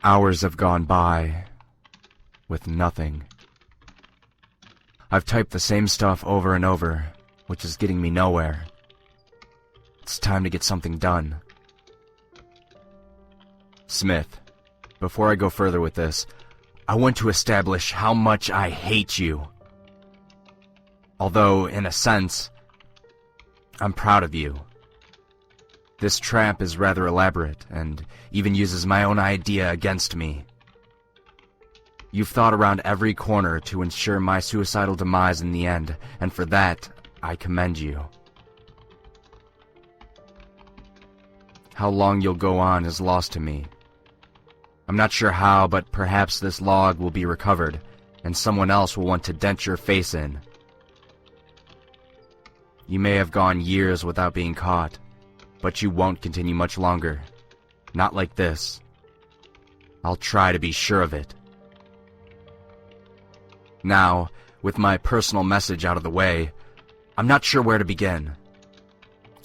Hours have gone by with nothing. I've typed the same stuff over and over, which is getting me nowhere. It's time to get something done. Smith, before I go further with this, I want to establish how much I hate you. Although, in a sense, I'm proud of you. This trap is rather elaborate, and even uses my own idea against me. You've thought around every corner to ensure my suicidal demise in the end, and for that, I commend you. How long you'll go on is lost to me. I'm not sure how, but perhaps this log will be recovered, and someone else will want to dent your face in. You may have gone years without being caught, but you won't continue much longer. Not like this. I'll try to be sure of it. Now, with my personal message out of the way, I'm not sure where to begin.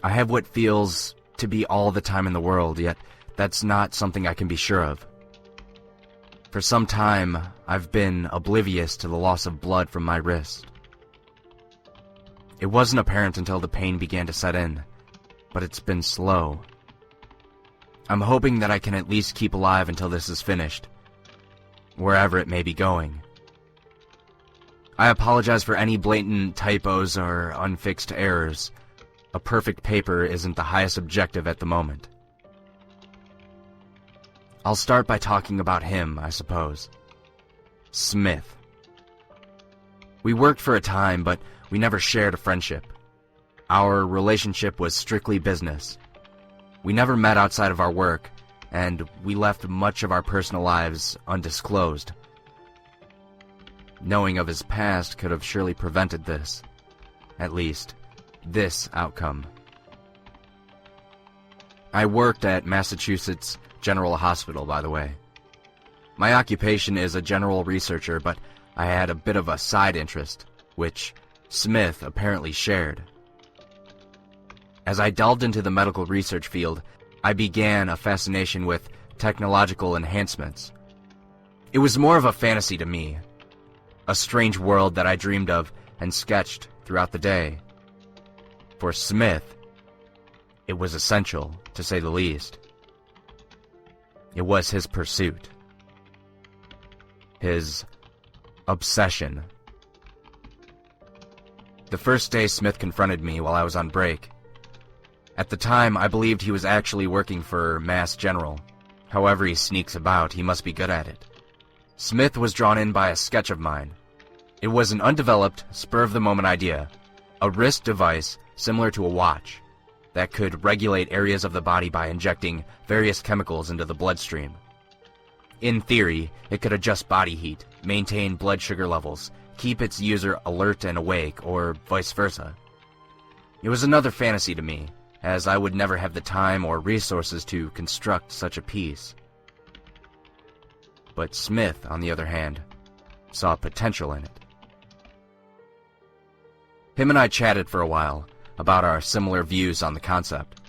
I have what feels to be all the time in the world, yet that's not something I can be sure of. For some time, I've been oblivious to the loss of blood from my wrist. It wasn't apparent until the pain began to set in, but it's been slow. I'm hoping that I can at least keep alive until this is finished, wherever it may be going. I apologize for any blatant typos or unfixed errors. A perfect paper isn't the highest objective at the moment. I'll start by talking about him, I suppose. Smith. We worked for a time, but we never shared a friendship. Our relationship was strictly business. We never met outside of our work, and we left much of our personal lives undisclosed. Knowing of his past could have surely prevented this. At least, this outcome. I worked at Massachusetts General Hospital, by the way. My occupation is a general researcher, but I had a bit of a side interest, which Smith apparently shared. As I delved into the medical research field, I began a fascination with technological enhancements. It was more of a fantasy to me, a strange world that I dreamed of and sketched throughout the day. For Smith, it was essential, to say the least. It was his pursuit. His obsession. The first day Smith confronted me while I was on break. At the time, I believed he was actually working for Mass General. However he sneaks about, he must be good at it. Smith was drawn in by a sketch of mine. It was an undeveloped, spur-of-the-moment idea, a wrist device similar to a watch that could regulate areas of the body by injecting various chemicals into the bloodstream. In theory, it could adjust body heat, maintain blood sugar levels, keep its user alert and awake, or vice versa. It was another fantasy to me, as I would never have the time or resources to construct such a piece. But Smith, on the other hand, saw potential in it. Him and I chatted for a while about our similar views on the concept.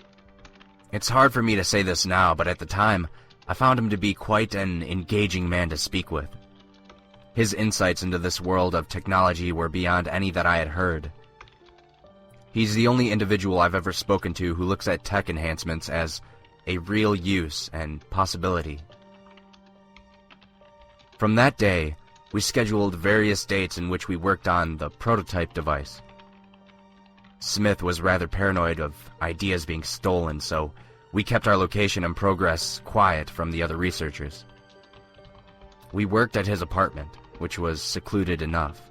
It's hard for me to say this now, but at the time, I found him to be quite an engaging man to speak with. His insights into this world of technology were beyond any that I had heard. He's the only individual I've ever spoken to who looks at tech enhancements as a real use and possibility. From that day, we scheduled various dates in which we worked on the prototype device. Smith was rather paranoid of ideas being stolen, so we kept our location and progress quiet from the other researchers. We worked at his apartment, which was secluded enough.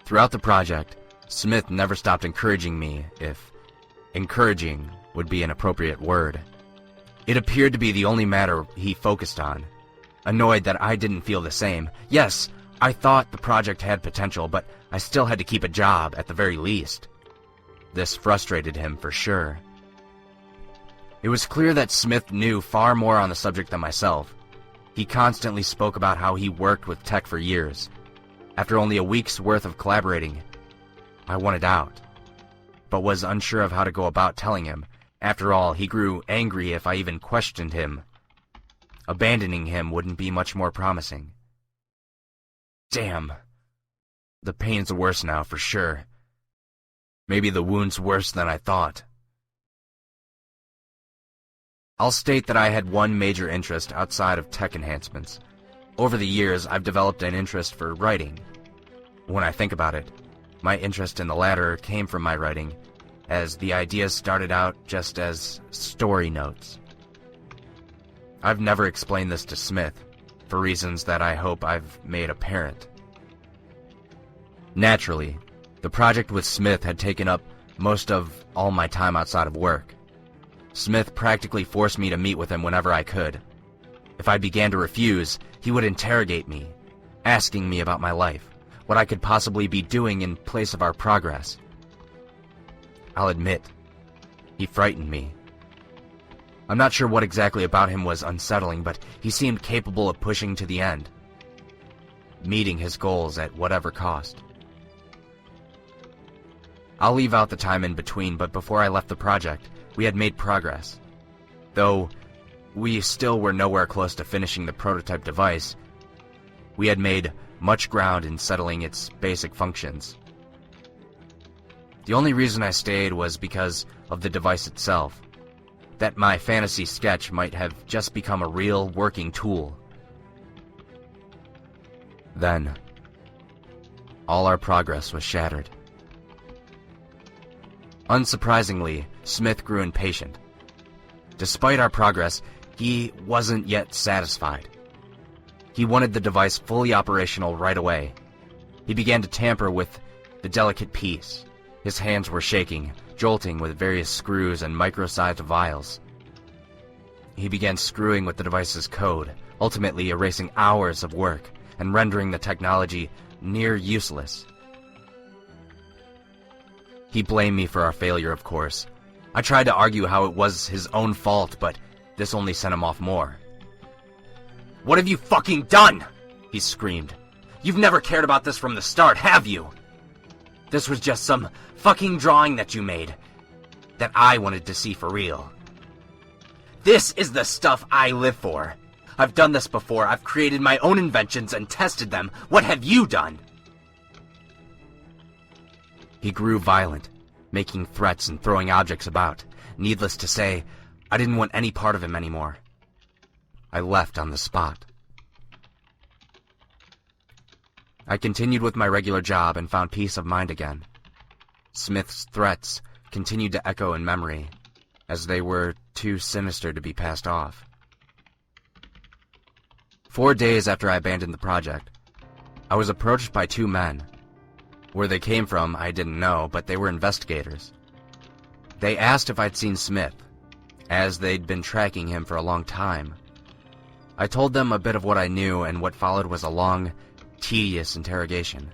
Throughout the project, Smith never stopped encouraging me, if encouraging would be an appropriate word. It appeared to be the only matter he focused on. Annoyed that I didn't feel the same. Yes, I thought the project had potential, but I still had to keep a job at the very least. This frustrated him for sure. It was clear that Smith knew far more on the subject than myself. He constantly spoke about how he worked with tech for years. After only a week's worth of collaborating, I wanted out, but was unsure of how to go about telling him. After all, he grew angry if I even questioned him. abandoning him wouldn't be much more promising. Damn. The pain's worse now, for sure. Maybe the wound's worse than I thought. I'll state that I had one major interest outside of tech enhancements. Over the years, I've developed an interest for writing. When I think about it, my interest in the latter came from my writing, as the ideas started out just as story notes. I've never explained this to Smith, for reasons that I hope I've made apparent. Naturally, the project with Smith had taken up most of all my time outside of work. Smith practically forced me to meet with him whenever I could. If I began to refuse, he would interrogate me, asking me about my life, what I could possibly be doing in place of our progress. I'll admit, he frightened me. I'm not sure what exactly about him was unsettling, but he seemed capable of pushing to the end, meeting his goals at whatever cost. I'll leave out the time in between, but before I left the project, we had made progress. Though we still were nowhere close to finishing the prototype device, we had made much ground in settling its basic functions. The only reason I stayed was because of the device itself, that my fantasy sketch might have just become a real working tool. Then, all our progress was shattered. Unsurprisingly, Smith grew impatient. Despite our progress, he wasn't yet satisfied. He wanted the device fully operational right away. He began to tamper with the delicate piece. His hands were shaking, jolting with various screws and micro-sized vials. He began screwing with the device's code, ultimately erasing hours of work and rendering the technology near useless. He blamed me for our failure, of course. I tried to argue how it was his own fault, but this only sent him off more. "What have you fucking done?" he screamed. "You've never cared about this from the start, have you? This was just some fucking drawing that you made, that I wanted to see for real. This is the stuff I live for. I've done this before. I've created my own inventions and tested them. What have you done?" He grew violent, making threats and throwing objects about. Needless to say, I didn't want any part of him anymore. I left on the spot. I continued with my regular job and found peace of mind again. Smith's threats continued to echo in memory, as they were too sinister to be passed off. 4 days after I abandoned the project, I was approached by 2 men. Where they came from, I didn't know, but they were investigators. They asked if I'd seen Smith, as they'd been tracking him for a long time. I told them a bit of what I knew, and what followed was a long, tedious interrogation.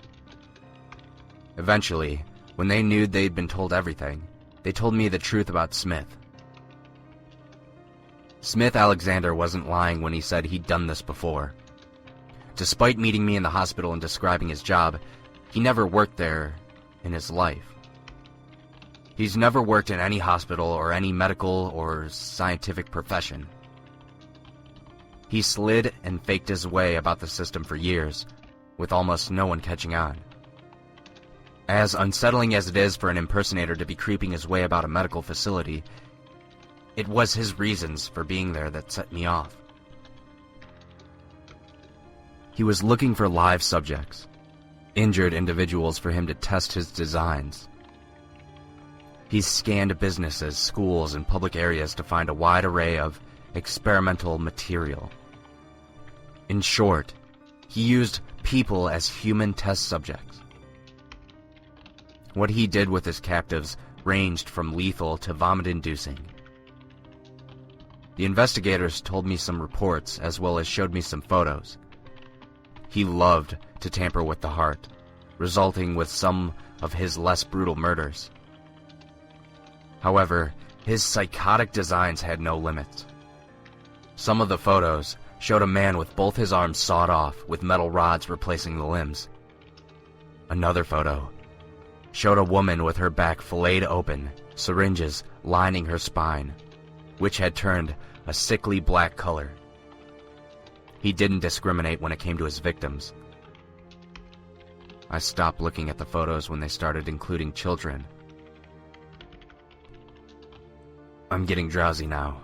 Eventually, when they knew they'd been told everything, they told me the truth about Smith. Smith Alexander wasn't lying when he said he'd done this before. Despite meeting me in the hospital and describing his job, he never worked there in his life. He's never worked in any hospital or any medical or scientific profession. He slid and faked his way about the system for years, with almost no one catching on. As unsettling as it is for an impersonator to be creeping his way about a medical facility, it was his reasons for being there that set me off. He was looking for live subjects, injured individuals for him to test his designs. He scanned businesses, schools, and public areas to find a wide array of experimental material. In short, he used people as human test subjects. What he did with his captives ranged from lethal to vomit-inducing. The investigators told me some reports as well as showed me some photos. He loved to tamper with the heart, resulting with some of his less brutal murders. However, his psychotic designs had no limits. Some of the photos showed a man with both his arms sawed off, with metal rods replacing the limbs. Another photo showed a woman with her back filleted open, syringes lining her spine, which had turned a sickly black color. He didn't discriminate when it came to his victims. I stopped looking at the photos when they started including children. I'm getting drowsy now.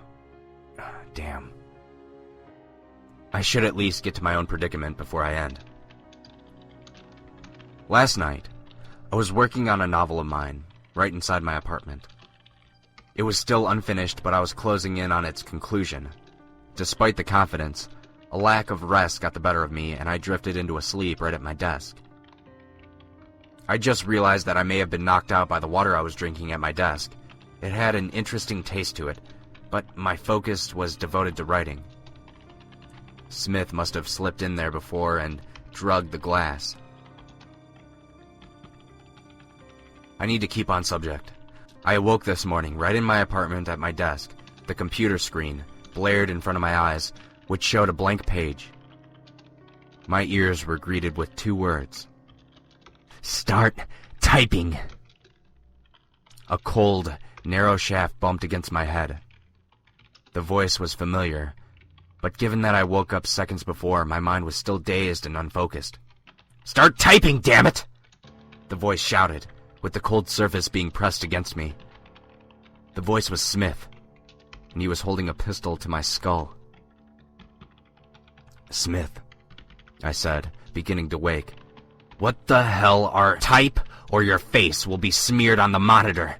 Damn. I should at least get to my own predicament before I end. Last night, I was working on a novel of mine, right inside my apartment. It was still unfinished, but I was closing in on its conclusion. Despite the confidence, a lack of rest got the better of me, and I drifted into a sleep right at my desk. I just realized that I may have been knocked out by the water I was drinking at my desk. It had an interesting taste to it, but my focus was devoted to writing. Smith must have slipped in there before and drugged the glass. I need to keep on subject. I awoke this morning right in my apartment at my desk. The computer screen blared in front of my eyes, which showed a blank page. My ears were greeted with 2 words. Start typing. A cold, narrow shaft bumped against my head. The voice was familiar, but given that I woke up seconds before, my mind was still dazed and unfocused. Start typing, damn it! The voice shouted, with the cold surface being pressed against me. The voice was Smith, and he was holding a pistol to my skull. Smith, I said, beginning to wake. What the hell are type, or your face will be smeared on the monitor?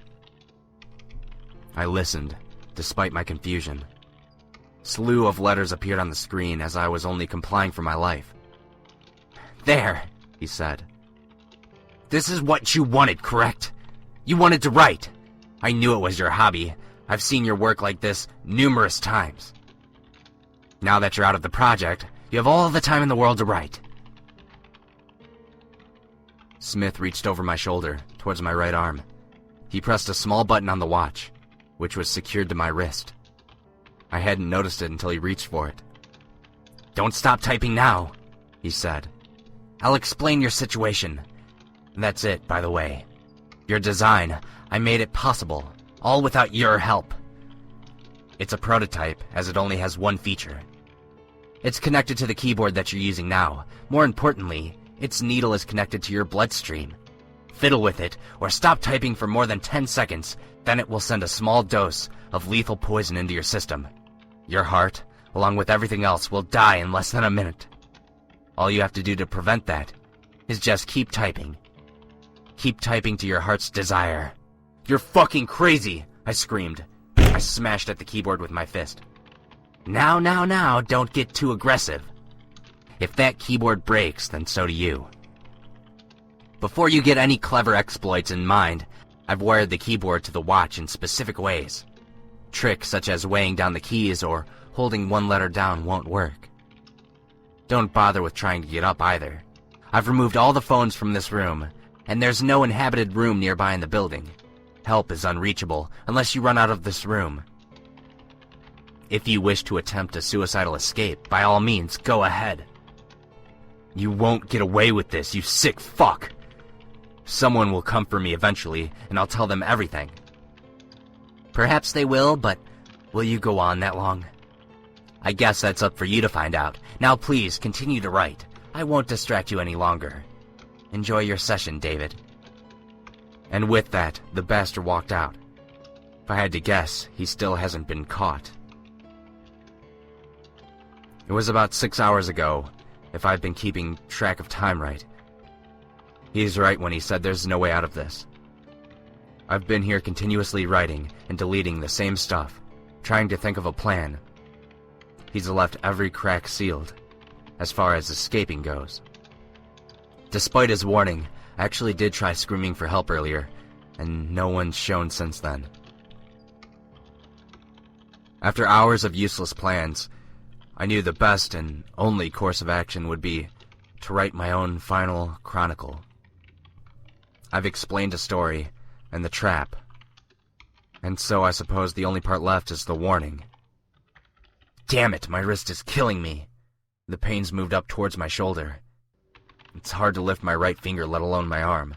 I listened, despite my confusion. Slew of letters appeared on the screen as I was only complying for my life. There, he said. This is what you wanted, correct? You wanted to write. I knew it was your hobby. I've seen your work like this numerous times. Now that you're out of the project, you have all the time in the world to write. Smith reached over my shoulder, towards my right arm. He pressed a small button on the watch, which was secured to my wrist. I hadn't noticed it until he reached for it. Don't stop typing now, he said. I'll explain your situation. That's it, by the way. Your design, I made it possible, all without your help. It's a prototype, as it only has one feature. It's connected to the keyboard that you're using now. More importantly, its needle is connected to your bloodstream. Fiddle with it, or stop typing for more than 10 seconds, then it will send a small dose of lethal poison into your system. Your heart, along with everything else, will die in less than a minute. All you have to do to prevent that is just keep typing. Keep typing to your heart's desire. You're fucking crazy, I screamed. I smashed at the keyboard with my fist. Now, don't get too aggressive. If that keyboard breaks, then so do you. Before you get any clever exploits in mind, I've wired the keyboard to the watch in specific ways. Tricks such as weighing down the keys or holding one letter down won't work. Don't bother with trying to get up either. I've removed all the phones from this room, and there's no inhabited room nearby in the building. Help is unreachable unless you run out of this room. If you wish to attempt a suicidal escape, by all means, go ahead. You won't get away with this, you sick fuck! Someone will come for me eventually, and I'll tell them everything. Perhaps they will, but will you go on that long? I guess that's up for you to find out. Now please, continue to write. I won't distract you any longer. Enjoy your session, David. And with that, the bastard walked out. If I had to guess, he still hasn't been caught. It was about 6 hours ago, if I've been keeping track of time right. He's right when he said there's no way out of this. I've been here continuously writing and deleting the same stuff, trying to think of a plan. He's left every crack sealed, as far as escaping goes. Despite his warning, I actually did try screaming for help earlier, and no one's shown since then. After hours of useless plans, I knew the best and only course of action would be to write my own final chronicle. I've explained a story, and the trap, and so I suppose the only part left is the warning. Damn it, my wrist is killing me. The pains moved up towards my shoulder. It's hard to lift my right finger, let alone my arm.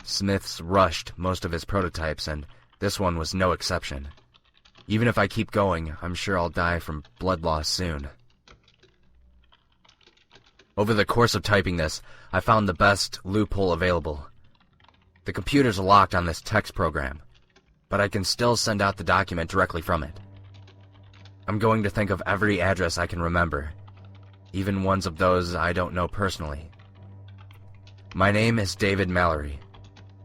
Smith's rushed most of his prototypes, and this one was no exception. Even if I keep going, I'm sure I'll die from blood loss soon. Over the course of typing this, I found the best loophole available. The computer's locked on this text program, but I can still send out the document directly from it. I'm going to think of every address I can remember, even ones of those I don't know personally. My name is David Mallory.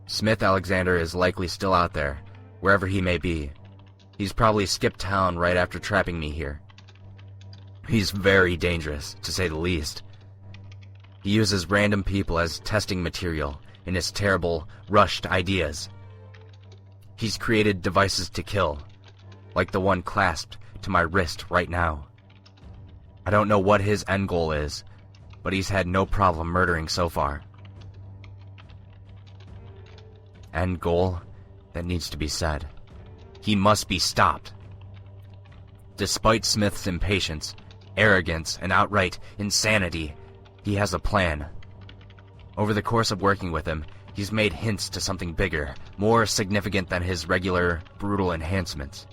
Smith Alexander is likely still out there, wherever he may be. He's probably skipped town right after trapping me here. He's very dangerous, to say the least. He uses random people as testing material in his terrible, rushed ideas. He's created devices to kill, like the one clasped to my wrist right now. I don't know what his end goal is, but he's had no problem murdering so far. End goal? That needs to be said. He must be stopped. Despite Smith's impatience, arrogance, and outright insanity, he has a plan. Over the course of working with him, he's made hints to something bigger, more significant than his regular, brutal enhancements.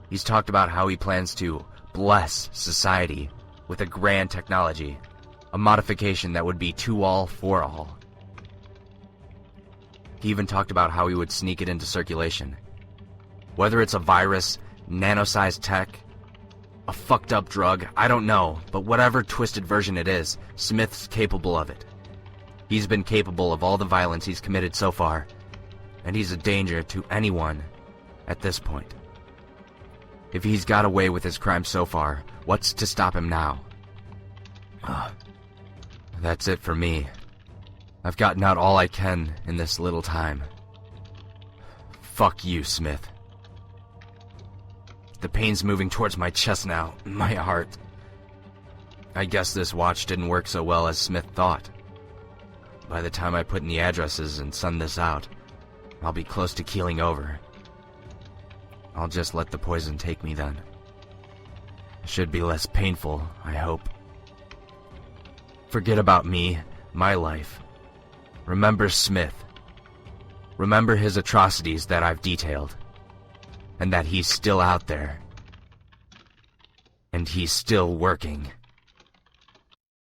He's talked about how he plans to bless society with a grand technology, a modification that would be to all for all. He even talked about how he would sneak it into circulation. Whether it's a virus, nano-sized tech, a fucked up drug, I don't know, but whatever twisted version it is, Smith's capable of it. He's been capable of all the violence he's committed so far, and he's a danger to anyone at this point. If he's got away with his crimes so far, what's to stop him now? That's it for me. I've gotten out all I can in this little time. Fuck you, Smith. The pain's moving towards my chest now, my heart. I guess this watch didn't work so well as Smith thought. By the time I put in the addresses and send this out, I'll be close to keeling over. I'll just let the poison take me then. It should be less painful, I hope. Forget about me, my life. Remember Smith. Remember his atrocities that I've detailed. And that he's still out there. And he's still working.